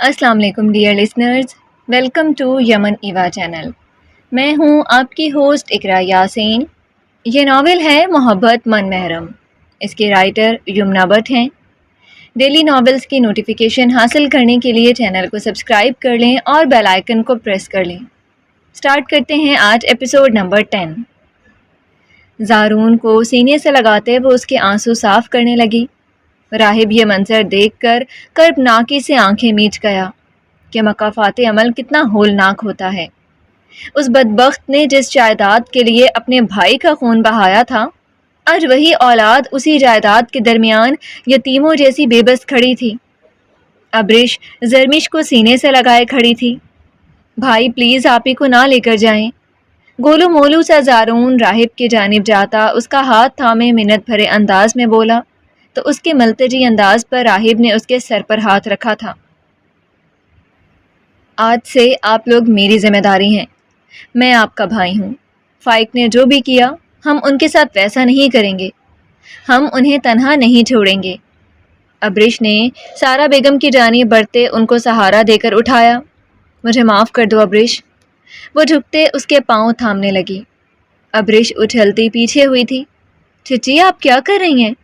السلام علیکم dear listeners, welcome to یمن ایوا چینل۔ میں ہوں آپ کی ہوسٹ اقرا یاسین۔ یہ ناول ہے محبت من محرم۔ اس کے رائٹر یمنا بٹ ہیں۔ ڈیلی ناولز کی نوٹیفیکیشن حاصل کرنے کے لیے چینل کو سبسکرائب کر لیں اور بیل آئیکن کو پریس کر لیں۔ سٹارٹ کرتے ہیں آج ایپیسوڈ نمبر 10۔ زارون کو سینے سے لگاتے وہ اس کے آنسو صاف کرنے لگی۔ راہب یہ منظر دیکھ کر کربناکی سے آنکھیں میچ گیا کہ مکافات عمل کتنا ہولناک ہوتا ہے۔ اس بدبخت نے جس جائیداد کے لیے اپنے بھائی کا خون بہایا تھا، آج وہی اولاد اسی جائیداد کے درمیان یتیموں جیسی بے بس کھڑی تھی۔ ابرش زرمش کو سینے سے لگائے کھڑی تھی۔ بھائی پلیز آپ ہی کو نہ لے کر جائیں۔ گولو مولو سا زارون راہب کی جانب جاتا اس کا ہاتھ تھامے منت بھرے انداز میں بولا تو اس کے ملتجی انداز پر راہب نے اس کے سر پر ہاتھ رکھا تھا۔ آج سے آپ لوگ میری ذمہ داری ہیں۔ میں آپ کا بھائی ہوں۔ فائق نے جو بھی کیا ہم ان کے ساتھ ویسا نہیں کریں گے۔ ہم انہیں تنہا نہیں چھوڑیں گے۔ ابرش نے سارا بیگم کی جانب بڑھتے ان کو سہارا دے کر اٹھایا۔ مجھے معاف کر دو ابرش۔ وہ جھکتے اس کے پاؤں تھامنے لگی۔ ابرش اچھلتی پیچھے ہوئی تھی۔ چچی آپ کیا کر رہی ہیں؟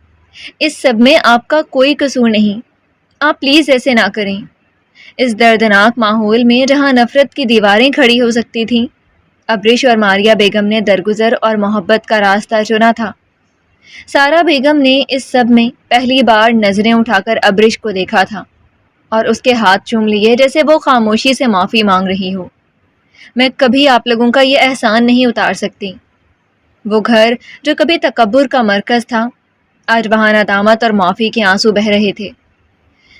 اس سب میں آپ کا کوئی قصور نہیں۔ آپ پلیز ایسے نہ کریں۔ اس دردناک ماحول میں جہاں نفرت کی دیواریں کھڑی ہو سکتی تھیں، ابرش اور ماریہ بیگم نے درگزر اور محبت کا راستہ چنا تھا۔ سارا بیگم نے اس سب میں پہلی بار نظریں اٹھا کر ابرش کو دیکھا تھا اور اس کے ہاتھ چوم لیے جیسے وہ خاموشی سے معافی مانگ رہی ہو۔ میں کبھی آپ لوگوں کا یہ احسان نہیں اتار سکتی۔ وہ گھر جو کبھی تکبر کا مرکز تھا، آج وہاں ندامت اور معافی کے آنسو بہہ رہے تھے۔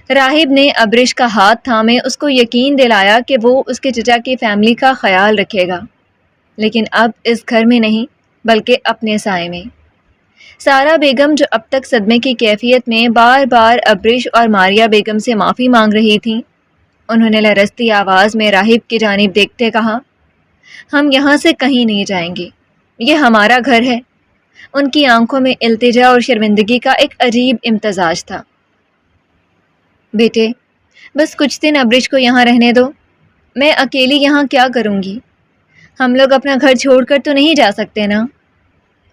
راہب نے ابرش کا ہاتھ تھامے اس کو یقین دلایا کہ وہ اس کے چچا کی فیملی کا خیال رکھے گا، لیکن اب اس گھر میں نہیں بلکہ اپنے سائے میں۔ سارا بیگم جو اب تک صدمے کی کیفیت میں بار بار ابرش اور ماریہ بیگم سے معافی مانگ رہی تھیں، انہوں نے لرزتی آواز میں راہب کی جانب دیکھتے کہا، ہم یہاں سے کہیں نہیں جائیں گے، یہ ہمارا گھر ہے۔ ان کی آنکھوں میں التجا اور شرمندگی کا ایک عجیب امتزاج تھا۔ بیٹے بس کچھ دن ابرش کو یہاں رہنے دو۔ میں اکیلی یہاں کیا کروں گی؟ ہم لوگ اپنا گھر چھوڑ کر تو نہیں جا سکتے نا؟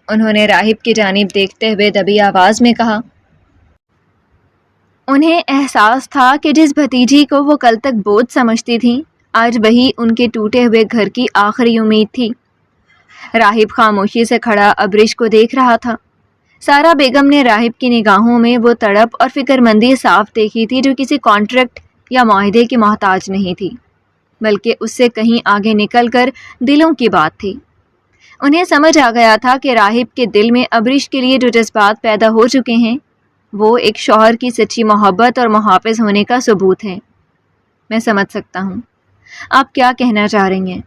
انہوں نے راہب کی جانب دیکھتے ہوئے دبی آواز میں کہا۔ انہیں احساس تھا کہ جس بھتیجی کو وہ کل تک بوجھ سمجھتی تھیں، آج وہی ان کے ٹوٹے ہوئے گھر کی آخری امید تھی۔ راہب خاموشی سے کھڑا ابرش کو دیکھ رہا تھا۔ سارا بیگم نے راہب کی نگاہوں میں وہ تڑپ اور فکر مندی صاف دیکھی تھی جو کسی کانٹریکٹ یا معاہدے کی محتاج نہیں تھی، بلکہ اس سے کہیں آگے نکل کر دلوں کی بات تھی۔ انہیں سمجھ آ گیا تھا کہ راہب کے دل میں ابرش کے لیے جو جذبات پیدا ہو چکے ہیں، وہ ایک شوہر کی سچی محبت اور محافظ ہونے کا ثبوت ہے۔ میں سمجھ سکتا ہوں آپ کیا کہنا چاہ رہی ہیں،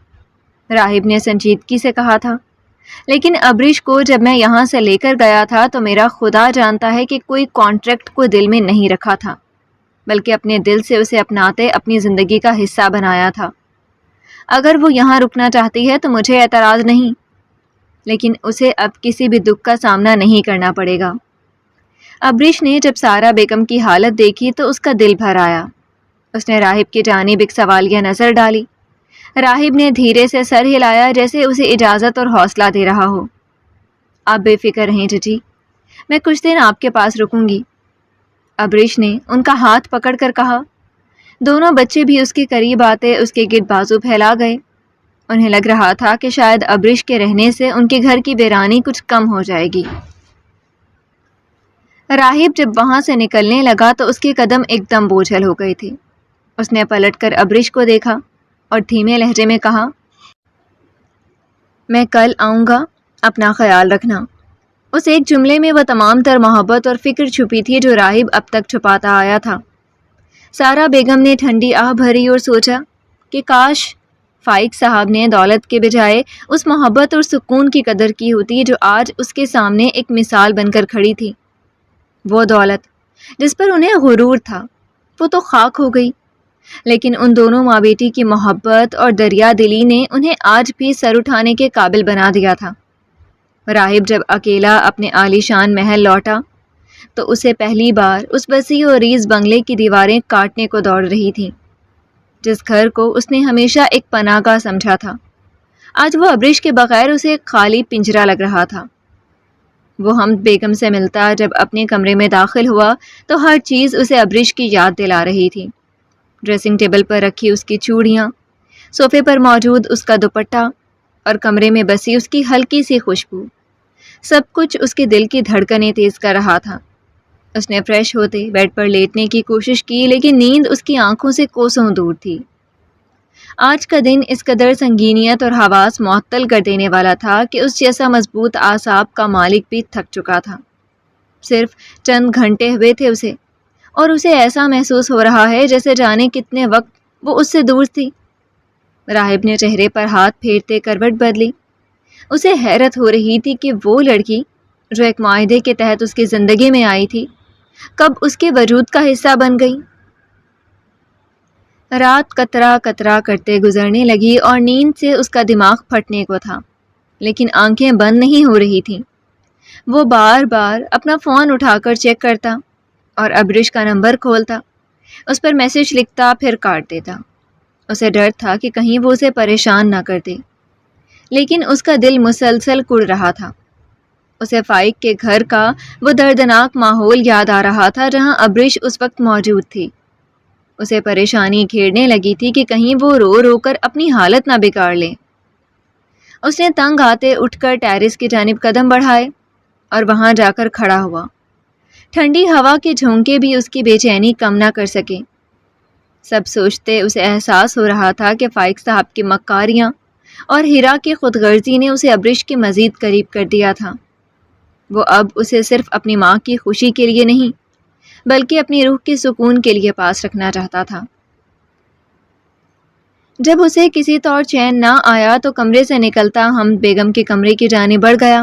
راہب نے سنجیدگی سے کہا تھا، لیکن ابرش کو جب میں یہاں سے لے کر گیا تھا تو میرا خدا جانتا ہے کہ کوئی کانٹریکٹ کو دل میں نہیں رکھا تھا، بلکہ اپنے دل سے اسے اپناتے اپنی زندگی کا حصہ بنایا تھا۔ اگر وہ یہاں رکنا چاہتی ہے تو مجھے اعتراض نہیں، لیکن اسے اب کسی بھی دکھ کا سامنا نہیں کرنا پڑے گا۔ ابرش نے جب سارا بیگم کی حالت دیکھی تو اس کا دل بھر آیا۔ اس نے راہب کی جانب ایک سوالیہ نظر ڈالی۔ راہب نے دھیرے سے سر ہلایا جیسے اسے اجازت اور حوصلہ دے رہا ہو۔ آپ بے فکر رہیں چچی، میں کچھ دن آپ کے پاس رکوں گی، ابرش نے ان کا ہاتھ پکڑ کر کہا۔ دونوں بچے بھی اس کے قریب آتے اس کے گرد بازو پھیلا گئے۔ انہیں لگ رہا تھا کہ شاید ابرش کے رہنے سے ان کے گھر کی ویرانی کچھ کم ہو جائے گی۔ راہب جب وہاں سے نکلنے لگا تو اس کے قدم ایک دم بوجھل ہو گئے تھے۔ اس نے پلٹ کر ابرش کو دیکھا اور دھیمے لہجے میں کہا، میں کل آؤں گا، اپنا خیال رکھنا۔ اس ایک جملے میں وہ تمام تر محبت اور فکر چھپی تھی جو راہب اب تک چھپاتا آیا تھا۔ سارا بیگم نے ٹھنڈی آہ بھری اور سوچا کہ کاش فائق صاحب نے دولت کے بجائے اس محبت اور سکون کی قدر کی ہوتی جو آج اس کے سامنے ایک مثال بن کر کھڑی تھی۔ وہ دولت جس پر انہیں غرور تھا، وہ تو خاک ہو گئی، لیکن ان دونوں ماں بیٹی کی محبت اور دریا دلی نے انہیں آج بھی سر اٹھانے کے قابل بنا دیا تھا۔ راہب جب اکیلا اپنے عالی شان محل لوٹا تو اسے پہلی بار اس وسیع و عریض بنگلے کی دیواریں کاٹنے کو دوڑ رہی تھیں۔ جس گھر کو اس نے ہمیشہ ایک پناہ گاہ سمجھا تھا، آج وہ ابریش کے بغیر اسے ایک خالی پنجرا لگ رہا تھا۔ وہ حمد بیگم سے ملتا جب اپنے کمرے میں داخل ہوا تو ہر چیز اسے ابریش کی یاد دلا رہی تھی۔ ڈریسنگ ٹیبل پر رکھی اس کی چوڑیاں، صوفے پر موجود اس کا دوپٹہ اور کمرے میں بسی اس کی ہلکی سی خوشبو، سب کچھ اس کے دل کی دھڑکنیں تیز کر رہا تھا۔ اس نے فریش ہوتے بیڈ پر لیٹنے کی کوشش کی، لیکن نیند اس کی آنکھوں سے کوسوں دور تھی۔ آج کا دن اس قدر سنگینیت اور حواس معطل کر دینے والا تھا کہ اس جیسا مضبوط اعصاب کا مالک بھی تھک چکا تھا۔ صرف چند گھنٹے ہوئے تھے اسے، اور اسے ایسا محسوس ہو رہا ہے جیسے جانے کتنے وقت وہ اس سے دور تھی۔ راہب نے چہرے پر ہاتھ پھیرتے کروٹ بدلی۔ اسے حیرت ہو رہی تھی کہ وہ لڑکی جو ایک معاہدے کے تحت اس کی زندگی میں آئی تھی، کب اس کے وجود کا حصہ بن گئی۔ رات قطرہ قطرہ کرتے گزرنے لگی اور نیند سے اس کا دماغ پھٹنے کو تھا، لیکن آنکھیں بند نہیں ہو رہی تھیں۔ وہ بار بار اپنا فون اٹھا کر چیک کرتا اور ابریش کا نمبر کھولتا، اس پر میسج لکھتا پھر کاٹ دیتا۔ اسے ڈر تھا کہ کہیں وہ اسے پریشان نہ کر دے، لیکن اس کا دل مسلسل کڑ رہا تھا۔ اسے فائق کے گھر کا وہ دردناک ماحول یاد آ رہا تھا جہاں ابریش اس وقت موجود تھی۔ اسے پریشانی گھیرنے لگی تھی کہ کہیں وہ رو رو کر اپنی حالت نہ بگاڑ لے۔ اس نے تنگ آتے اٹھ کر ٹیرس کی جانب قدم بڑھائے اور وہاں جا کر کھڑا ہوا۔ ٹھنڈی ہوا کے جھونکے بھی اس کی بے چینی کم نہ کر سکے۔ سب سوچتے اسے احساس ہو رہا تھا کہ فائق صاحب کی مکاریاں اور ہیرا کی خود غرضی نے اسے ابریش کے مزید قریب کر دیا تھا۔ وہ اب اسے صرف اپنی ماں کی خوشی کے لیے نہیں بلکہ اپنی روح کے سکون کے لیے پاس رکھنا چاہتا تھا۔ جب اسے کسی طور چین نہ آیا تو کمرے سے نکلتا حمد بیگم کے کمرے کی جانب بڑھ گیا۔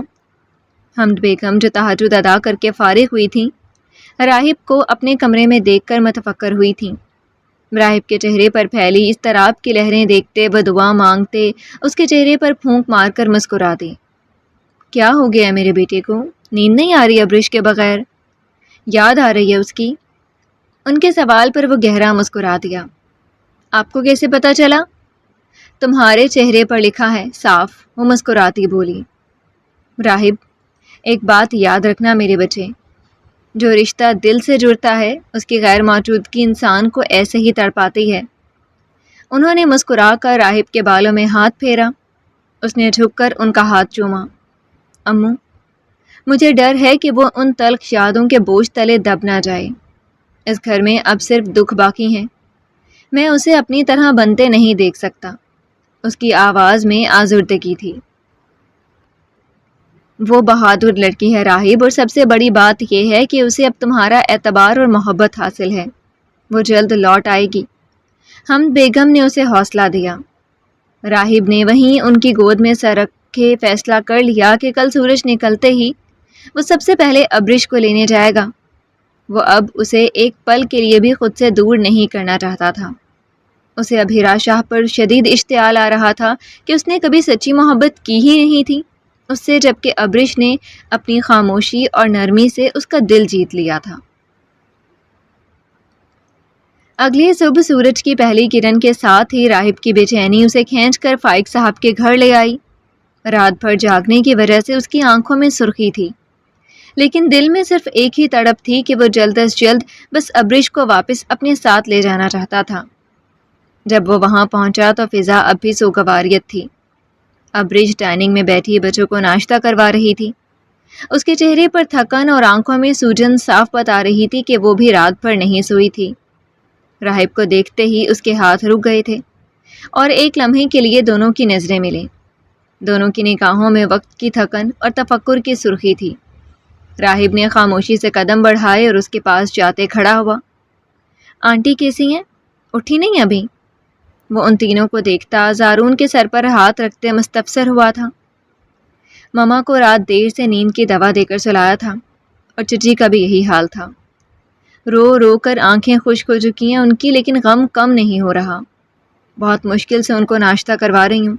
حمد بیگم جو تہجد ادا کر کے فارغ ہوئی تھیں، راہب کو اپنے کمرے میں دیکھ کر متفکر ہوئی تھیں۔ راہب کے چہرے پر پھیلی اضطراب کی لہریں دیکھتے وہ دعا مانگتے اس کے چہرے پر پھونک مار کر مسکراتے۔ کیا ہو گیا میرے بیٹے کو؟ نیند نہیں آ رہی ابریش کے بغیر؟ یاد آ رہی ہے اس کی؟ ان کے سوال پر وہ گہرا مسکرا دیا۔ آپ کو کیسے پتہ چلا؟ تمہارے چہرے پر لکھا ہے صاف، وہ مسکراتی بولی۔ راہب، ایک بات یاد رکھنا میرے بچے، جو رشتہ دل سے جڑتا ہے اس کی غیر موجودگی انسان کو ایسے ہی تڑپاتی ہے۔ انہوں نے مسکرا کر راہب کے بالوں میں ہاتھ پھیرا۔ اس نے جھک کر ان کا ہاتھ چوما۔ امو، مجھے ڈر ہے کہ وہ ان تلخ یادوں کے بوجھ تلے دب نہ جائے۔ اس گھر میں اب صرف دکھ باقی ہیں۔ میں اسے اپنی طرح بنتے نہیں دیکھ سکتا۔ اس کی آواز میں آزردگی تھی۔ وہ بہادر لڑکی ہے راہب، اور سب سے بڑی بات یہ ہے کہ اسے اب تمہارا اعتبار اور محبت حاصل ہے۔ وہ جلد لوٹ آئے گی۔ حمد بیگم نے اسے حوصلہ دیا۔ راہب نے وہیں ان کی گود میں سر رکھے فیصلہ کر لیا کہ کل سورج نکلتے ہی وہ سب سے پہلے ابریش کو لینے جائے گا۔ وہ اب اسے ایک پل کے لیے بھی خود سے دور نہیں کرنا چاہتا تھا۔ اسے اب ہیرا شاہ پر شدید اشتعال آ رہا تھا کہ اس نے کبھی سچی محبت کی ہی نہیں تھی اس سے، جبکہ ابریش نے اپنی خاموشی اور نرمی سے اس کا دل جیت لیا تھا۔ اگلی صبح سورج کی پہلی کرن کے ساتھ ہی راہب کی بے چینی اسے کھینچ کر فائق صاحب کے گھر لے آئی۔ رات بھر جاگنے کی وجہ سے اس کی آنکھوں میں سرخی تھی، لیکن دل میں صرف ایک ہی تڑپ تھی کہ وہ جلد از جلد بس ابریش کو واپس اپنے ساتھ لے جانا چاہتا تھا۔ جب وہ وہاں پہنچا تو فضا اب بھی سوگواریت تھی۔ ابریش ڈائننگ میں بیٹھی بچوں کو ناشتہ کروا رہی تھی۔ اس کے چہرے پر تھکن اور آنکھوں میں سوجن صاف بتا رہی تھی کہ وہ بھی رات بھر نہیں سوئی تھی۔ راہب کو دیکھتے ہی اس کے ہاتھ رک گئے تھے اور ایک لمحے کے لیے دونوں کی نظریں ملیں۔ دونوں کی نگاہوں میں وقت کی تھکن اور تفکر کی سرخی تھی۔ راہب نے خاموشی سے قدم بڑھائے اور اس کے پاس جاتے کھڑا ہوا۔ آنٹی کیسی ہیں؟ اٹھی نہیں ابھی؟ وہ ان تینوں کو دیکھتا زارون کے سر پر ہاتھ رکھتے مستفسر ہوا تھا۔ ماما کو رات دیر سے نیند کی دوا دے کر سلایا تھا، اور چچی کا بھی یہی حال تھا۔ رو رو کر آنکھیں خشک ہو چکی ہیں ان کی، لیکن غم کم نہیں ہو رہا۔ بہت مشکل سے ان کو ناشتہ کروا رہی ہوں،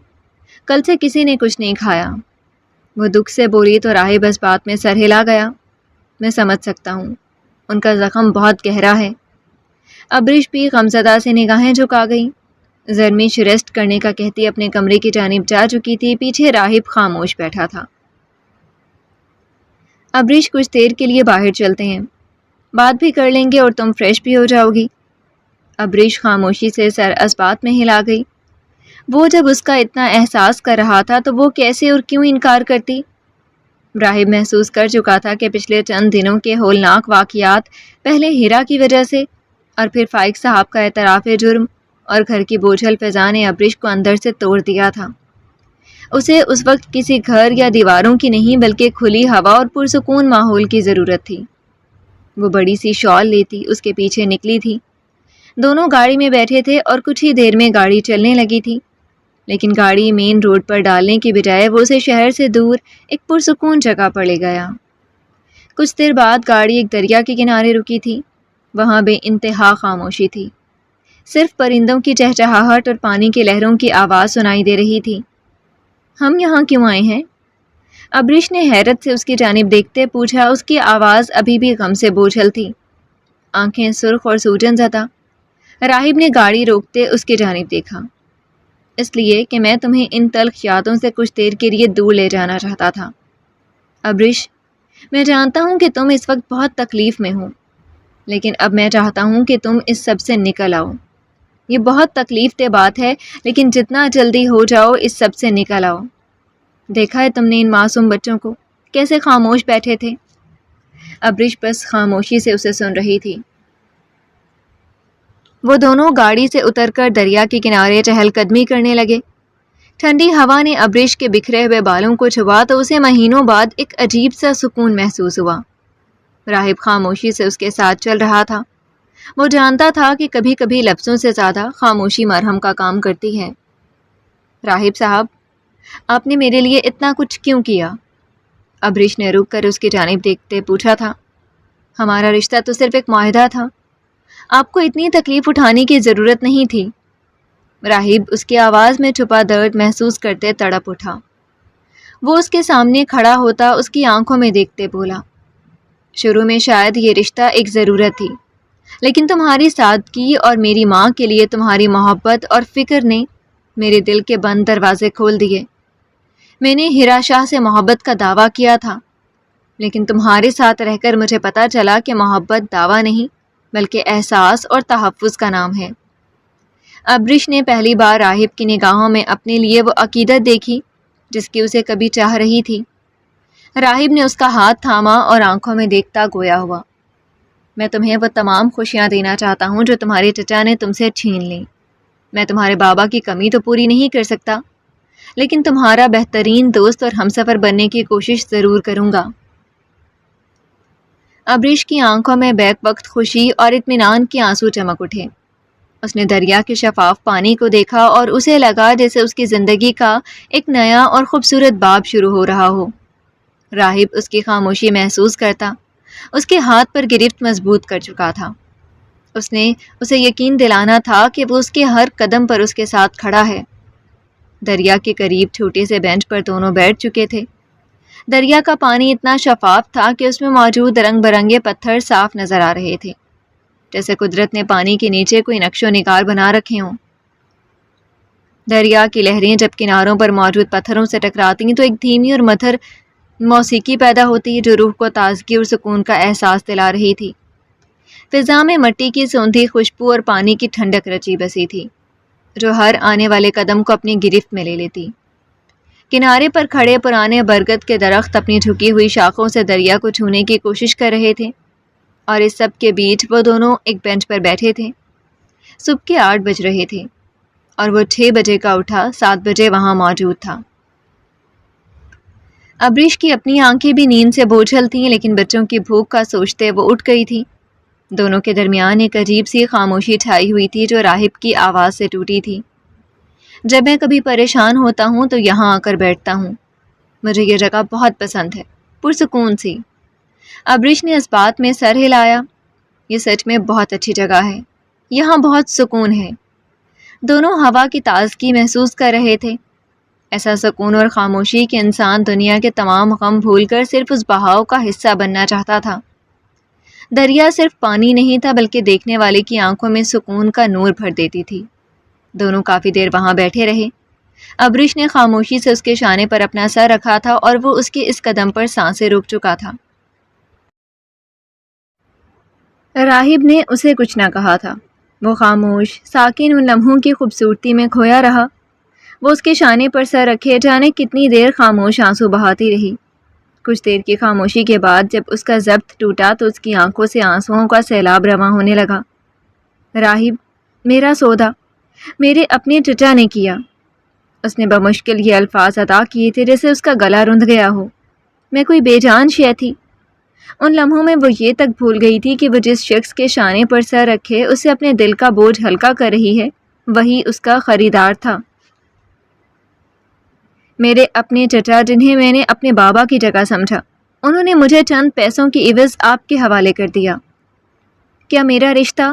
کل سے کسی نے کچھ نہیں کھایا۔ وہ دکھ سے بولی تو راہب اس بات میں سر ہلا گیا۔ میں سمجھ سکتا ہوں، ان کا زخم بہت گہرا ہے۔ ابریش بھی غمزدہ سے نگاہیں جھکا گئی۔ زرمیش ریسٹ کرنے کا کہتی اپنے کمرے کی جانب جا چکی تھی. پیچھے راہب خاموش بیٹھا تھا. ابریش کچھ دیر کے لیے باہر چلتے ہیں, بات بھی کر لیں گے اور تم فریش بھی ہو جاؤ گی. ابریش خاموشی سے سر اسبات میں ہلا گئی. وہ جب اس کا اتنا احساس کر رہا تھا تو وہ کیسے اور کیوں انکار کرتی؟ راہب محسوس کر چکا تھا کہ پچھلے چند دنوں کے ہولناک واقعات, پہلے ہیرا کی وجہ سے اور پھر فائق صاحب کا اعتراف جرم اور گھر کی بوجھل فضا نے ابریش کو اندر سے توڑ دیا تھا. اسے اس وقت کسی گھر یا دیواروں کی نہیں بلکہ کھلی ہوا اور پرسکون ماحول کی ضرورت تھی. وہ بڑی سی شال لیتی اس کے پیچھے نکلی تھی. دونوں گاڑی میں بیٹھے تھے اور کچھ ہی دیر میں گاڑی چلنے لگی تھی, لیکن گاڑی مین روڈ پر ڈالنے کی بجائے وہ اسے شہر سے دور ایک پرسکون جگہ پر لے گیا. کچھ دیر بعد گاڑی ایک دریا کے کنارے رکی تھی. وہاں بے انتہا خاموشی تھی. صرف پرندوں کی چہچہاہٹ اور پانی کی لہروں کی آواز سنائی دے رہی تھی. ہم یہاں کیوں آئے ہیں؟ ابریش نے حیرت سے اس کی جانب دیکھتے پوچھا. اس کی آواز ابھی بھی غم سے بوجھل تھی, آنکھیں سرخ اور سوجن زدہ. راہب نے گاڑی روکتے اس کی جانب دیکھا. اس لیے کہ میں تمہیں ان تلخ یادوں سے کچھ دیر کے لیے دور لے جانا چاہتا تھا. ابریش, میں جانتا ہوں کہ تم اس وقت بہت تکلیف میں ہو, لیکن اب میں چاہتا ہوں کہ تم اس سب سے نکل آؤ. یہ بہت تکلیف دہ بات ہے, لیکن جتنا جلدی ہو جاؤ اس سب سے نکل آؤ. دیکھا ہے تم نے ان معصوم بچوں کو کیسے خاموش بیٹھے تھے؟ ابریش بس خاموشی سے اسے سن رہی تھی. وہ دونوں گاڑی سے اتر کر دریا کے کنارے چہل قدمی کرنے لگے. ٹھنڈی ہوا نے ابریش کے بکھرے ہوئے بالوں کو چھوا تو اسے مہینوں بعد ایک عجیب سا سکون محسوس ہوا. راہب خاموشی سے اس کے ساتھ چل رہا تھا. وہ جانتا تھا کہ کبھی کبھی لفظوں سے زیادہ خاموشی مرہم کا کام کرتی ہے. راہب صاحب, آپ نے میرے لیے اتنا کچھ کیوں کیا؟ ابریش نے رک کر اس کی جانب دیکھتے پوچھا تھا. ہمارا رشتہ تو صرف ایک معاہدہ تھا, آپ کو اتنی تکلیف اٹھانے کی ضرورت نہیں تھی. راہب اس کی آواز میں چھپا درد محسوس کرتے تڑپ اٹھا. وہ اس کے سامنے کھڑا ہوتا اس کی آنکھوں میں دیکھتے بولا. شروع میں شاید یہ رشتہ ایک ضرورت تھی, لیکن تمہاری سادگی اور میری ماں کے لیے تمہاری محبت اور فکر نے میرے دل کے بند دروازے کھول دیے. میں نے ہیرا شاہ سے محبت کا دعویٰ کیا تھا, لیکن تمہارے ساتھ رہ کر مجھے پتہ چلا کہ محبت دعویٰ نہیں بلکہ احساس اور تحفظ کا نام ہے. ابریش نے پہلی بار راہب کی نگاہوں میں اپنے لیے وہ عقیدت دیکھی جس کی اسے کبھی چاہ رہی تھی. راہب نے اس کا ہاتھ تھاما اور آنکھوں میں دیکھتا گویا ہوا. میں تمہیں وہ تمام خوشیاں دینا چاہتا ہوں جو تمہارے چچا نے تم سے چھین لیں. میں تمہارے بابا کی کمی تو پوری نہیں کر سکتا, لیکن تمہارا بہترین دوست اور ہمسفر بننے کی کوشش ضرور کروں گا. ابریش کی آنکھوں میں بیک وقت خوشی اور اطمینان کے آنسو چمک اٹھے. اس نے دریا کے شفاف پانی کو دیکھا اور اسے لگا جیسے اس کی زندگی کا ایک نیا اور خوبصورت باب شروع ہو رہا ہو. راہب اس کی خاموشی محسوس کرتا. اس کے ہاتھ پر گرفت مضبوط کر چکا تھا. اس نے اسے یقین دلانا تھا کہ وہ اس کے ہر قدم پر اس کے ساتھ کھڑا ہے. دریا کے قریب چھوٹے سے بینچ پر دونوں بیٹھ چکے تھے. دریا کا پانی اتنا شفاف تھا کہ اس میں موجود رنگ برنگے پتھر صاف نظر آ رہے تھے, جیسے قدرت نے پانی کے نیچے کوئی نقش و نگار بنا رکھے ہوں. دریا کی لہریں جب کناروں پر موجود پتھروں سے ٹکراتی تو ایک دھیمی اور مدھر موسیقی پیدا ہوتی جو روح کو تازگی اور سکون کا احساس دلا رہی تھی. فضا میں مٹی کی سوندھی خوشبو اور پانی کی ٹھنڈک رچی بسی تھی جو ہر آنے والے قدم کو اپنی گرفت میں لے لیتی. کنارے پر کھڑے پرانے برگد کے درخت اپنی جھکی ہوئی شاخوں سے دریا کو چھونے کی کوشش کر رہے تھے, اور اس سب کے بیچ وہ دونوں ایک بینچ پر بیٹھے تھے. صبح کے 8 بج رہے تھے اور وہ 6 بجے کا اٹھا 7 بجے وہاں موجود تھا. ابریش کی اپنی آنکھیں بھی نیند سے بوجھل تھیں, لیکن بچوں کی بھوک کا سوچتے وہ اٹھ گئی تھی. دونوں کے درمیان ایک عجیب سی خاموشی چھائی ہوئی تھی جو راہب کی آواز سے ٹوٹی تھی. جب میں کبھی پریشان ہوتا ہوں تو یہاں آ کر بیٹھتا ہوں. مجھے یہ جگہ بہت پسند ہے, پرسکون سی. ابریش نے اس بات میں سر ہلایا. یہ سچ میں بہت اچھی جگہ ہے, یہاں بہت سکون ہے. دونوں ہوا کی تازگی محسوس کر رہے تھے, ایسا سکون اور خاموشی کہ انسان دنیا کے تمام غم بھول کر صرف اس بہاؤ کا حصہ بننا چاہتا تھا. دریا صرف پانی نہیں تھا بلکہ دیکھنے والے کی آنکھوں میں سکون کا نور بھر دیتی تھی. دونوں کافی دیر وہاں بیٹھے رہے۔ ابریش نے خاموشی سے اس کے شانے پر اپنا سر رکھا تھا اور وہ اس کے اس قدم پر سانسیں روک چکا تھا۔ راہب نے اسے کچھ نہ کہا تھا۔ وہ خاموش ساکن ان لمحوں کی خوبصورتی میں کھویا رہا۔ وہ اس کے شانے پر سر رکھے جانے کتنی دیر خاموش آنسو بہاتی رہی۔ کچھ دیر کی خاموشی کے بعد جب اس کا ضبط ٹوٹا تو اس کی آنکھوں سے آنسوؤں کا سیلاب رواں ہونے لگا۔ راہب، میرا سودا میرے اپنے چچا نے کیا۔ اس نے بمشکل یہ الفاظ ادا کیے تھے جیسے اس کا گلا رند گیا ہو۔ میں کوئی بے جان شے تھی۔ ان لمحوں میں وہ یہ تک بھول گئی تھی کہ وہ جس شخص کے شانے پر سر رکھے اسے اپنے دل کا بوجھ ہلکا کر رہی ہے، وہی اس کا خریدار تھا۔ میرے اپنے چچا جنہیں میں نے اپنے بابا کی جگہ سمجھا، انہوں نے مجھے چند پیسوں کی عوض آپ کے حوالے کر دیا۔ کیا میرا رشتہ،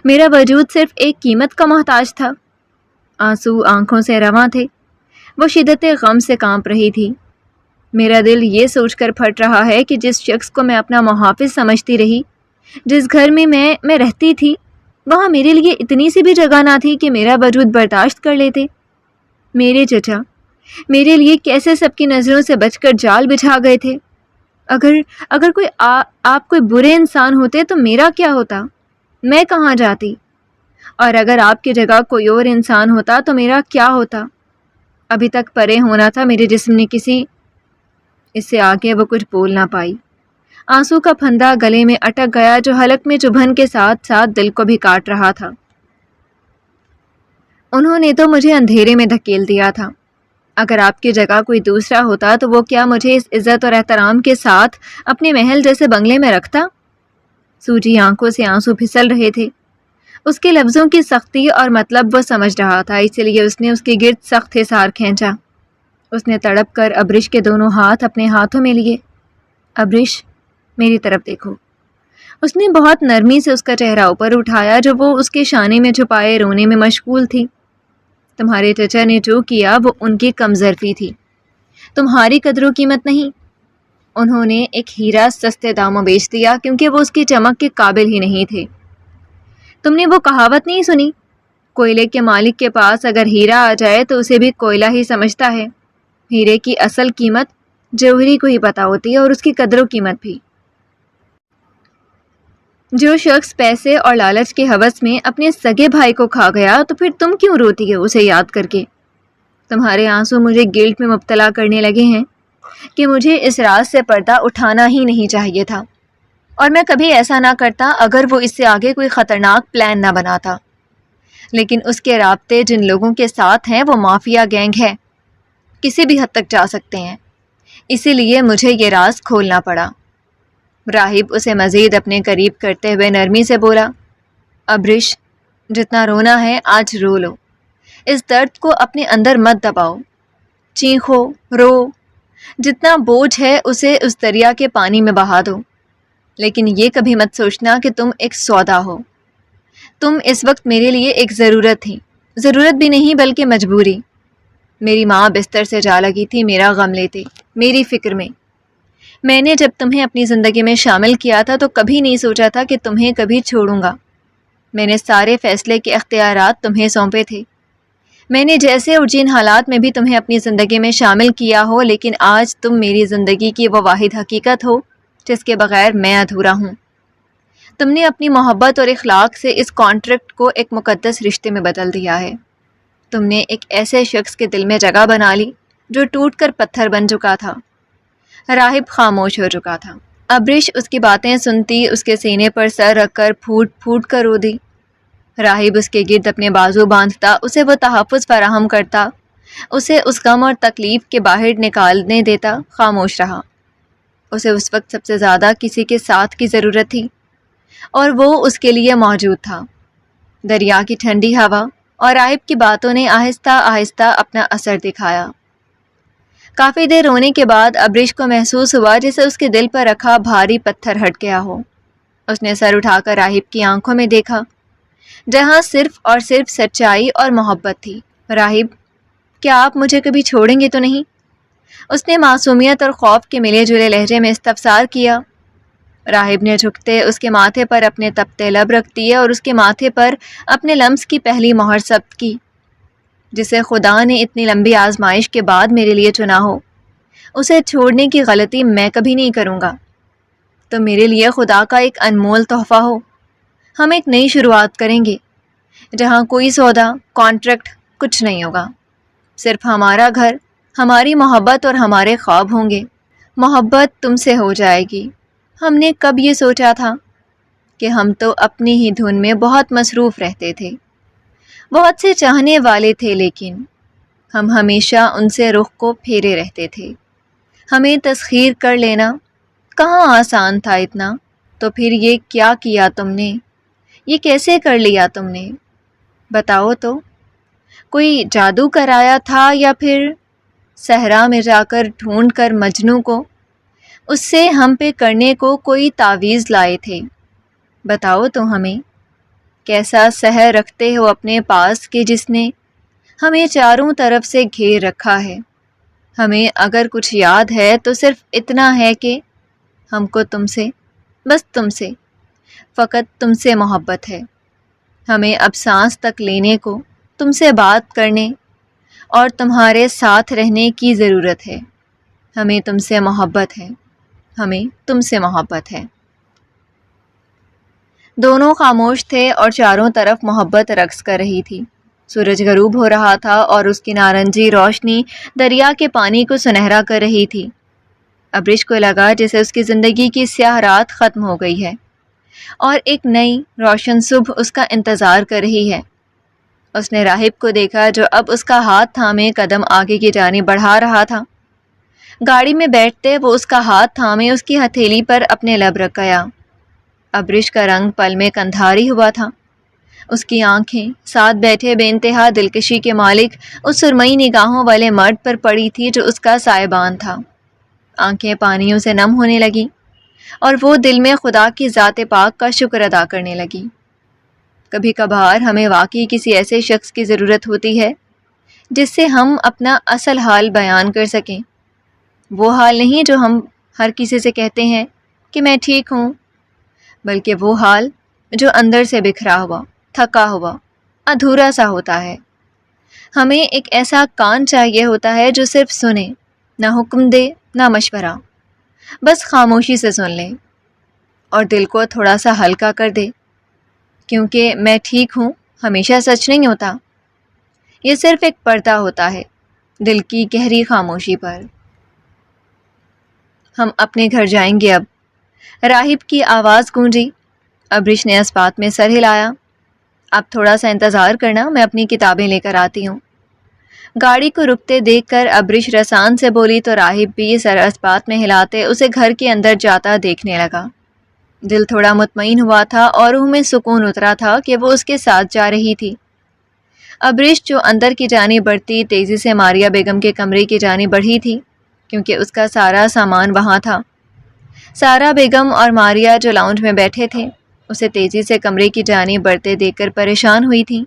میرا وجود صرف ایک قیمت کا محتاج تھا؟ آنسو آنکھوں سے رواں تھے۔ وہ شدت غم سے کانپ رہی تھی۔ میرا دل یہ سوچ کر پھٹ رہا ہے کہ جس شخص کو میں اپنا محافظ سمجھتی رہی، جس گھر میں رہتی تھی، وہاں میرے لیے اتنی سی بھی جگہ نہ تھی کہ میرا وجود برداشت کر لیتے۔ میرے چچا میرے لیے کیسے سب کی نظروں سے بچ کر جال بچھا گئے تھے۔ اگر کوئی آپ کوئی برے انسان ہوتے تو میرا کیا ہوتا؟ میں کہاں جاتی؟ اور اگر آپ کی جگہ کوئی اور انسان ہوتا تو میرا کیا ہوتا؟ ابھی تک پرے ہونا تھا میرے جسم نے کسی۔ اس سے آگے وہ کچھ بول نہ پائی۔ آنسو کا پھندا گلے میں اٹک گیا جو حلق میں چبھن کے ساتھ ساتھ دل کو بھی کاٹ رہا تھا۔ انہوں نے تو مجھے اندھیرے میں دھکیل دیا تھا۔ اگر آپ کی جگہ کوئی دوسرا ہوتا تو وہ کیا مجھے اس عزت اور احترام کے ساتھ اپنے محل جیسے بنگلے میں رکھتا؟ سوجی آنکھوں سے آنسو پھسل رہے تھے۔ اس کے لفظوں کی سختی اور مطلب وہ سمجھ رہا تھا، اس لیے اس نے اس کے گرد سخت حصار کھینچا۔ اس نے تڑپ کر ابریش کے دونوں ہاتھ اپنے ہاتھوں میں لیے۔ ابریش، میری طرف دیکھو۔ اس نے بہت نرمی سے اس کا چہرہ اوپر اٹھایا جو وہ اس کے شانے میں چھپائے رونے میں مشغول تھی۔ تمہارے چچا نے جو کیا وہ ان کی کمظرفی تھی، تمہاری قدر و قیمت نہیں۔ انہوں نے ایک ہیرا سستے داموں بیچ دیا کیونکہ وہ اس کی چمک کے قابل ہی نہیں تھے۔ تم نے وہ کہاوت نہیں سنی؟ کوئلے کے مالک کے پاس اگر ہیرا آ جائے تو اسے بھی کوئلہ ہی سمجھتا ہے۔ ہیرے کی اصل قیمت جوہری کو ہی پتہ ہوتی ہے اور اس کی قدر و قیمت بھی۔ جو شخص پیسے اور لالچ کے ہوس میں اپنے سگے بھائی کو کھا گیا تو پھر تم کیوں روتی ہو اسے یاد کر کے؟ تمہارے آنسو مجھے گلٹ میں مبتلا کرنے لگے ہیں کہ مجھے اس راز سے پردہ اٹھانا ہی نہیں چاہیے تھا، اور میں کبھی ایسا نہ کرتا اگر وہ اس سے آگے کوئی خطرناک پلان نہ بناتا۔ لیکن اس کے رابطے جن لوگوں کے ساتھ ہیں وہ مافیا گینگ ہے، کسی بھی حد تک جا سکتے ہیں، اسی لیے مجھے یہ راز کھولنا پڑا۔ راہب اسے مزید اپنے قریب کرتے ہوئے نرمی سے بولا، ابریش، جتنا رونا ہے آج رو لو، اس درد کو اپنے اندر مت دباؤ، چیخو، رو، جتنا بوجھ ہے اسے اس دریا کے پانی میں بہا دو، لیکن یہ کبھی مت سوچنا کہ تم ایک سودا ہو۔ تم اس وقت میرے لیے ایک ضرورت تھی، ضرورت بھی نہیں بلکہ مجبوری۔ میری ماں بستر سے جا لگی تھی میرا غم لیتے، میری فکر میں نے جب تمہیں اپنی زندگی میں شامل کیا تھا تو کبھی نہیں سوچا تھا کہ تمہیں کبھی چھوڑوں گا۔ میں نے سارے فیصلے کے اختیارات تمہیں سونپے تھے۔ میں نے جیسے اور جن حالات میں بھی تمہیں اپنی زندگی میں شامل کیا ہو، لیکن آج تم میری زندگی کی وہ واحد حقیقت ہو جس کے بغیر میں ادھورا ہوں۔ تم نے اپنی محبت اور اخلاق سے اس کانٹریکٹ کو ایک مقدس رشتے میں بدل دیا ہے۔ تم نے ایک ایسے شخص کے دل میں جگہ بنا لی جو ٹوٹ کر پتھر بن چکا تھا۔ راہب خاموش ہو چکا تھا۔ ابریش اس کی باتیں سنتی اس کے سینے پر سر رکھ کر پھوٹ پھوٹ کر رو دی۔ راہب اس کے گرد اپنے بازو باندھتا، اسے وہ تحفظ فراہم کرتا، اسے اس غم اور تکلیف کے باہر نکالنے دیتا، خاموش رہا۔ اسے اس وقت سب سے زیادہ کسی کے ساتھ کی ضرورت تھی، اور وہ اس کے لیے موجود تھا۔ دریا کی ٹھنڈی ہوا اور راہب کی باتوں نے آہستہ آہستہ اپنا اثر دکھایا۔ کافی دیر رونے کے بعد ابریش کو محسوس ہوا جیسے اس کے دل پر رکھا بھاری پتھر ہٹ گیا ہو۔ اس نے سر اٹھا کر راہب کی آنکھوں میں دیکھا جہاں صرف اور صرف سچائی اور محبت تھی۔ راہب، کیا آپ مجھے کبھی چھوڑیں گے تو نہیں؟ اس نے معصومیت اور خوف کے ملے جلے لہجے میں استفسار کیا۔ راہب نے جھکتے اس کے ماتھے پر اپنے تپتے لب رکھ دیے اور اس کے ماتھے پر اپنے لمس کی پہلی مہر ثبت کی۔ جسے خدا نے اتنی لمبی آزمائش کے بعد میرے لیے چنا ہو، اسے چھوڑنے کی غلطی میں کبھی نہیں کروں گا۔ تو میرے لیے خدا کا ایک انمول تحفہ ہو۔ ہم ایک نئی شروعات کریں گے جہاں کوئی سودا، کانٹریکٹ کچھ نہیں ہوگا، صرف ہمارا گھر، ہماری محبت اور ہمارے خواب ہوں گے۔ محبت تم سے ہو جائے گی۔ ہم نے کب یہ سوچا تھا کہ ہم تو اپنی ہی دھن میں بہت مصروف رہتے تھے، بہت سے چاہنے والے تھے، لیکن ہم ہمیشہ ان سے رخ کو پھیرے رہتے تھے۔ ہمیں تسخیر کر لینا کہاں آسان تھا اتنا؟ تو پھر یہ کیا کیا تم نے؟ یہ کیسے کر لیا تم نے؟ بتاؤ تو۔ کوئی جادو کرایا تھا یا پھر صحرا میں جا کر ڈھونڈ کر مجنوں کو اس سے ہم پہ کرنے کو کوئی تعویذ لائے تھے؟ بتاؤ تو ہمیں۔ کیسا سحر رکھتے ہو اپنے پاس کہ جس نے ہمیں چاروں طرف سے گھیر رکھا ہے؟ ہمیں اگر کچھ یاد ہے تو صرف اتنا ہے کہ ہم کو تم سے، بس تم سے، فقط تم سے محبت ہے۔ ہمیں اب سانس تک لینے کو تم سے بات کرنے اور تمہارے ساتھ رہنے کی ضرورت ہے۔ ہمیں تم سے محبت ہے، ہمیں تم سے محبت ہے۔ دونوں خاموش تھے اور چاروں طرف محبت رقص کر رہی تھی۔ سورج غروب ہو رہا تھا اور اس کی نارنجی روشنی دریا کے پانی کو سنہرا کر رہی تھی۔ ابرش کو لگا جیسے اس کی زندگی کی سیاہ رات ختم ہو گئی ہے اور ایک نئی روشن صبح اس کا انتظار کر رہی ہے۔ اس نے راہب کو دیکھا جو اب اس کا ہاتھ تھامے قدم آگے کی جانب بڑھا رہا تھا۔ گاڑی میں بیٹھتے وہ اس کا ہاتھ تھامے اس کی ہتھیلی پر اپنے لب رکھ گیا۔ ابرش کا رنگ پل میں کندھاری ہوا تھا۔ اس کی آنکھیں ساتھ بیٹھے بے انتہا دلکشی کے مالک اس سرمئی نگاہوں والے مرد پر پڑی تھی جو اس کا سائبان تھا۔ آنکھیں پانیوں سے نم ہونے لگیں اور وہ دل میں خدا کی ذات پاک کا شکر ادا کرنے لگی۔ کبھی کبھار ہمیں واقعی کسی ایسے شخص کی ضرورت ہوتی ہے جس سے ہم اپنا اصل حال بیان کر سکیں۔ وہ حال نہیں جو ہم ہر کسی سے کہتے ہیں کہ میں ٹھیک ہوں، بلکہ وہ حال جو اندر سے بکھرا ہوا، تھکا ہوا، ادھورا سا ہوتا ہے۔ ہمیں ایک ایسا کان چاہیے ہوتا ہے جو صرف سنے، نہ حکم دے نہ مشورہ، بس خاموشی سے سن لے اور دل کو تھوڑا سا ہلکا کر دے، کیونکہ میں ٹھیک ہوں ہمیشہ سچ نہیں ہوتا۔ یہ صرف ایک پردہ ہوتا ہے دل کی گہری خاموشی پر۔ ہم اپنے گھر جائیں گے اب، راہب کی آواز گونجی۔ ابرش نے اسبات میں سر ہلایا۔ اب تھوڑا سا انتظار کرنا، میں اپنی کتابیں لے کر آتی ہوں۔ گاڑی کو رکتے دیکھ کر ابرش رسان سے بولی تو راہب بھی سر اسبات میں ہلاتے اسے گھر کے اندر جاتا دیکھنے لگا۔ دل تھوڑا مطمئن ہوا تھا اور روح میں سکون اترا تھا کہ وہ اس کے ساتھ جا رہی تھی۔ ابرش جو اندر کی جانب بڑھتی تیزی سے ماریا بیگم کے کمرے کی جانب بڑھی تھی، کیونکہ اس کا سارا سامان وہاں تھا۔ سارا بیگم اور ماریا جو لاؤنج میں بیٹھے تھے اسے تیزی سے کمرے کی جانب بڑھتے دیکھ کر پریشان ہوئی تھی۔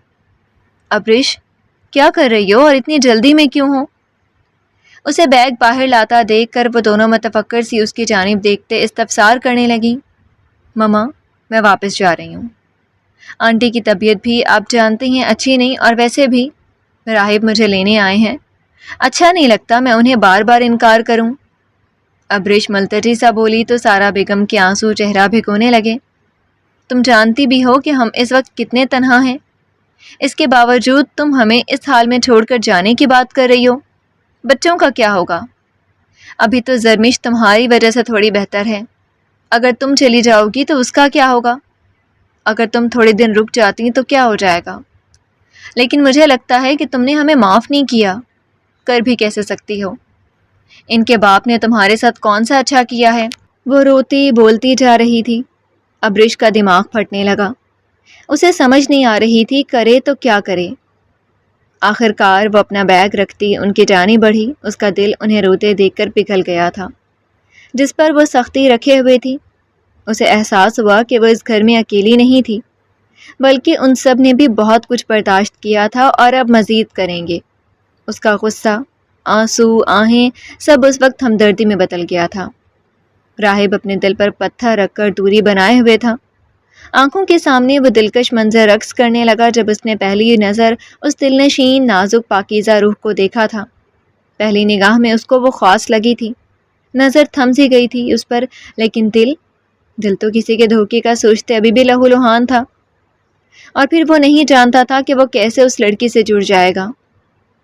ابرش، کیا کر رہی ہو اور اتنی جلدی میں کیوں ہو؟ اسے بیگ باہر لاتا دیکھ کر وہ دونوں متفکر سی اس کی جانب دیکھتے استفسار کرنے لگی۔ مما، میں واپس جا رہی ہوں۔ آنٹی کی طبیعت بھی آپ جانتے ہیں اچھی نہیں، اور ویسے بھی راہب مجھے لینے آئے ہیں، اچھا نہیں لگتا میں انہیں بار بار انکار کروں۔ ابرش ملتجی سا بولی تو سارا بیگم کے آنسو چہرہ بھگونے لگے۔ تم جانتی بھی ہو کہ ہم اس وقت کتنے تنہا ہیں، اس کے باوجود تم ہمیں اس حال میں چھوڑ کر جانے کی بات کر رہی ہو۔ بچوں کا کیا ہوگا؟ ابھی تو زرمش تمہاری وجہ سے تھوڑی بہتر ہے، اگر تم چلی جاؤ گی تو اس کا کیا ہوگا؟ اگر تم تھوڑے دن رک جاتی تو کیا ہو جائے گا؟ لیکن مجھے لگتا ہے کہ تم نے ہمیں معاف نہیں کیا، کر بھی کیسے سکتی ہو؟ ان کے باپ نے تمہارے ساتھ کون سا اچھا کیا ہے؟ وہ روتی بولتی جا رہی تھی۔ ابرش کا دماغ پھٹنے لگا۔ اسے سمجھ نہیں آ رہی تھی کرے تو کیا کرے۔ آخر کار وہ اپنا بیگ رکھتی ان کی جانب بڑھی۔ اس کا دل انہیں روتے دیکھ کر پگھل گیا تھا جس پر وہ سختی رکھے ہوئے تھی۔ اسے احساس ہوا کہ وہ اس گھر میں اکیلی نہیں تھی، بلکہ ان سب نے بھی بہت کچھ برداشت کیا تھا اور اب مزید کریں گے۔ اس کا غصہ، آنسو، آہیں سب اس وقت ہمدردی میں بدل گیا تھا۔ راہب اپنے دل پر پتھر رکھ کر دوری بنائے ہوئے تھا۔ آنکھوں کے سامنے وہ دلکش منظر رقص کرنے لگا جب اس نے پہلی نظر اس دلنشین نازک پاکیزہ روح کو دیکھا تھا۔ پہلی نگاہ میں اس کو وہ خاص لگی تھی، نظر تھم سی گئی تھی اس پر، لیکن دل تو کسی کے دھوکے کا سوچتے ابھی بھی لہو لہان تھا۔ اور پھر وہ نہیں جانتا تھا کہ وہ کیسے اس لڑکی سے جڑ جائے گا۔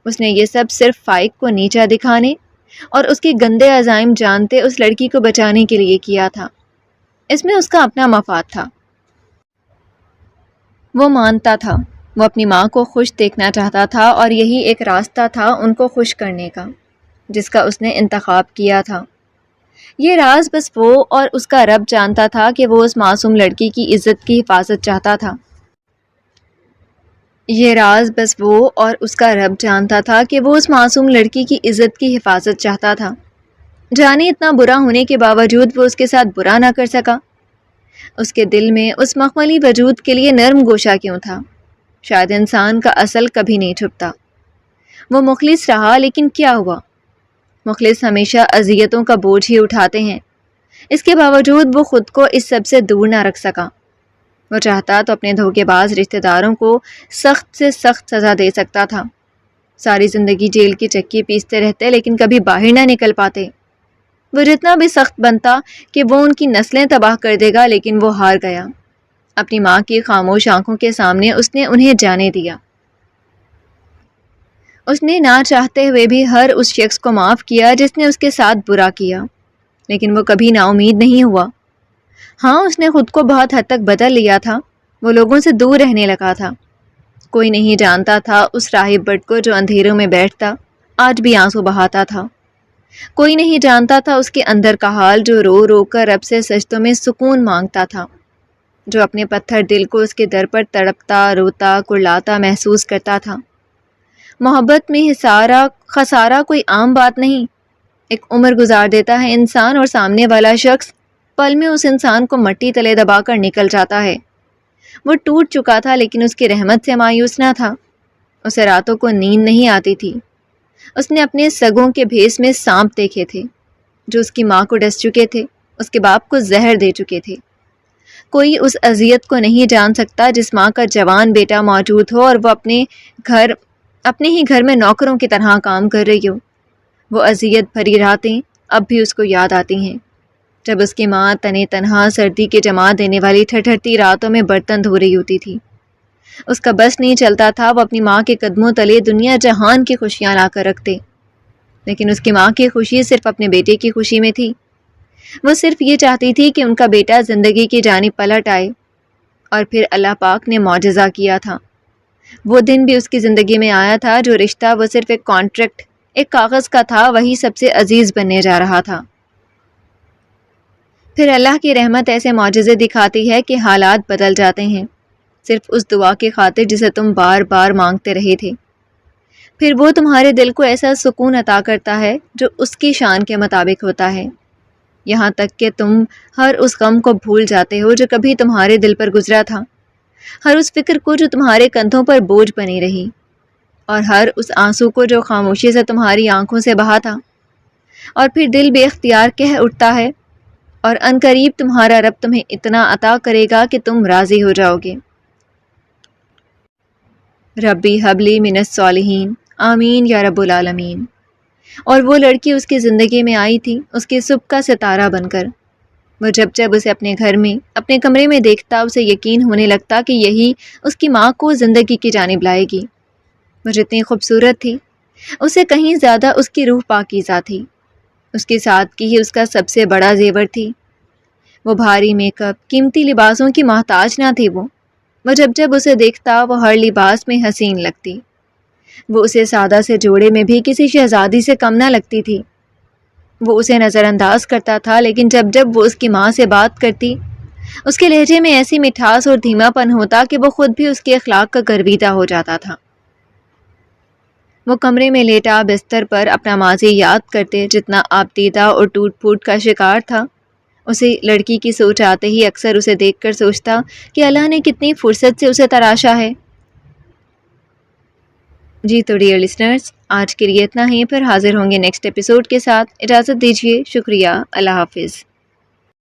اس نے یہ سب صرف فائق کو نیچا دکھانے اور اس کے گندے عزائم جانتے اس لڑکی کو بچانے کے لیے کیا تھا۔ اس میں اس کا اپنا مفاد تھا۔ وہ مانتا تھا، وہ اپنی ماں کو خوش دیکھنا چاہتا تھا اور یہی ایک راستہ تھا ان کو خوش کرنے کا جس کا اس نے انتخاب کیا تھا۔ یہ راز بس وہ اور اس کا رب جانتا تھا کہ وہ اس معصوم لڑکی کی عزت کی حفاظت چاہتا تھا۔ یہ راز بس وہ اور اس کا رب جانتا تھا کہ وہ اس معصوم لڑکی کی عزت کی حفاظت چاہتا تھا۔ جانے اتنا برا ہونے کے باوجود وہ اس کے ساتھ برا نہ کر سکا۔ اس کے دل میں اس مخملی وجود کے لیے نرم گوشہ کیوں تھا؟ شاید انسان کا اصل کبھی نہیں چھپتا۔ وہ مخلص رہا، لیکن کیا ہوا؟ مخلص ہمیشہ اذیتوں کا بوجھ ہی اٹھاتے ہیں۔ اس کے باوجود وہ خود کو اس سب سے دور نہ رکھ سکا۔ وہ چاہتا تو اپنے دھوکے باز رشتہ داروں کو سخت سے سخت سزا دے سکتا تھا۔ ساری زندگی جیل کی چکی پیستے رہتے لیکن کبھی باہر نہ نکل پاتے۔ وہ جتنا بھی سخت بنتا کہ وہ ان کی نسلیں تباہ کر دے گا، لیکن وہ ہار گیا۔ اپنی ماں کی خاموش آنکھوں کے سامنے اس نے انہیں جانے دیا۔ اس نے نہ چاہتے ہوئے بھی ہر اس شخص کو معاف کیا جس نے اس کے ساتھ برا کیا، لیکن وہ کبھی نا امید نہیں ہوا۔ ہاں، اس نے خود کو بہت حد تک بدل لیا تھا۔ وہ لوگوں سے دور رہنے لگا تھا۔ کوئی نہیں جانتا تھا اس راہب بٹ کو جو اندھیروں میں بیٹھتا آج بھی آنسو بہاتا تھا۔ کوئی نہیں جانتا تھا اس کے اندر کا حال جو رو رو کر رب سے سجدوں میں سکون مانگتا تھا، جو اپنے پتھر دل کو اس کے در پر تڑپتا، روتا، کرلاتا محسوس کرتا تھا۔ محبت میں خسارہ کوئی عام بات نہیں۔ ایک عمر گزار دیتا ہے انسان اور سامنے والا شخص پل میں اس انسان کو مٹی تلے دبا کر نکل جاتا ہے۔ وہ ٹوٹ چکا تھا لیکن اس کی رحمت سے مایوس نہ تھا۔ اسے راتوں کو نیند نہیں آتی تھی۔ اس نے اپنے سگوں کے بھیس میں سانپ دیکھے تھے جو اس کی ماں کو ڈس چکے تھے، اس کے باپ کو زہر دے چکے تھے۔ کوئی اس اذیت کو نہیں جان سکتا جس ماں کا جوان بیٹا موجود ہو اور وہ اپنے ہی گھر میں نوکروں کی طرح کام کر رہی ہو۔ وہ اذیت بھری راتیں اب بھی اس کو یاد آتی ہیں، جب اس کی ماں تنے تنہا سردی کے جما دینے والی ٹھٹھرتی راتوں میں برتن دھو رہی ہوتی تھی۔ اس کا بس نہیں چلتا تھا وہ اپنی ماں کے قدموں تلے دنیا جہان کی خوشیاں لا کر رکھتے، لیکن اس کی ماں کی خوشی صرف اپنے بیٹے کی خوشی میں تھی۔ وہ صرف یہ چاہتی تھی کہ ان کا بیٹا زندگی کی جانب پلٹ آئے، اور پھر اللہ پاک نے معجزہ کیا تھا۔ وہ دن بھی اس کی زندگی میں آیا تھا جو رشتہ وہ صرف ایک کانٹریکٹ، ایک کاغذ کا تھا، وہی سب سے عزیز بننے جا رہا تھا۔ پھر اللہ کی رحمت ایسے معجزے دکھاتی ہے کہ حالات بدل جاتے ہیں، صرف اس دعا کی خاطر جسے تم بار بار مانگتے رہے تھے۔ پھر وہ تمہارے دل کو ایسا سکون عطا کرتا ہے جو اس کی شان کے مطابق ہوتا ہے، یہاں تک کہ تم ہر اس غم کو بھول جاتے ہو جو کبھی تمہارے دل پر گزرا تھا، ہر اس فکر کو جو تمہارے کندھوں پر بوجھ بنی رہی، اور ہر اس آنسو کو جو خاموشی سے تمہاری آنکھوں سے بہا تھا۔ اور پھر دل بے اختیار کہہ اٹھتا ہے، اور عنقریب تمہارا رب تمہیں اتنا عطا کرے گا کہ تم راضی ہو جاؤ گے۔ ربی حبلی من الصالحین، آمین یا رب العالمین۔ اور وہ لڑکی اس کی زندگی میں آئی تھی، اس کی صبح کا ستارہ بن کر۔ وہ جب اسے اپنے گھر میں، اپنے کمرے میں دیکھتا، اسے یقین ہونے لگتا کہ یہی اس کی ماں کو زندگی کی جانب لائے گی۔ وہ جتنی خوبصورت تھی، اسے کہیں زیادہ اس کی روح پاکیزہ تھی۔ اس کی سادگی ہی اس کا سب سے بڑا زیور تھی۔ وہ بھاری میک اپ، قیمتی لباسوں کی محتاج نہ تھی۔ وہ جب اسے دیکھتا وہ ہر لباس میں حسین لگتی۔ وہ اسے سادہ سے جوڑے میں بھی کسی شہزادی سے کم نہ لگتی تھی۔ وہ اسے نظر انداز کرتا تھا، لیکن جب وہ اس کی ماں سے بات کرتی، اس کے لہجے میں ایسی مٹھاس اور دھیما پن ہوتا کہ وہ خود بھی اس کے اخلاق کا گرویدہ ہو جاتا تھا۔ وہ کمرے میں لیٹا بستر پر اپنا ماضی یاد کرتے جتنا آپ دیدہ اور ٹوٹ پھوٹ کا شکار تھا۔ اسے لڑکی کی سوچ آتے ہی اکثر اسے دیکھ کر سوچتا کہ اللہ نے کتنی فرصت سے اسے تراشا ہے۔ جی تو ڈیئر لسنرز، آج کے لیے اتنا ہی، پھر حاضر ہوں گے نیکسٹ ایپیسوڈ کے ساتھ۔ اجازت دیجیے، شکریہ، اللہ حافظ۔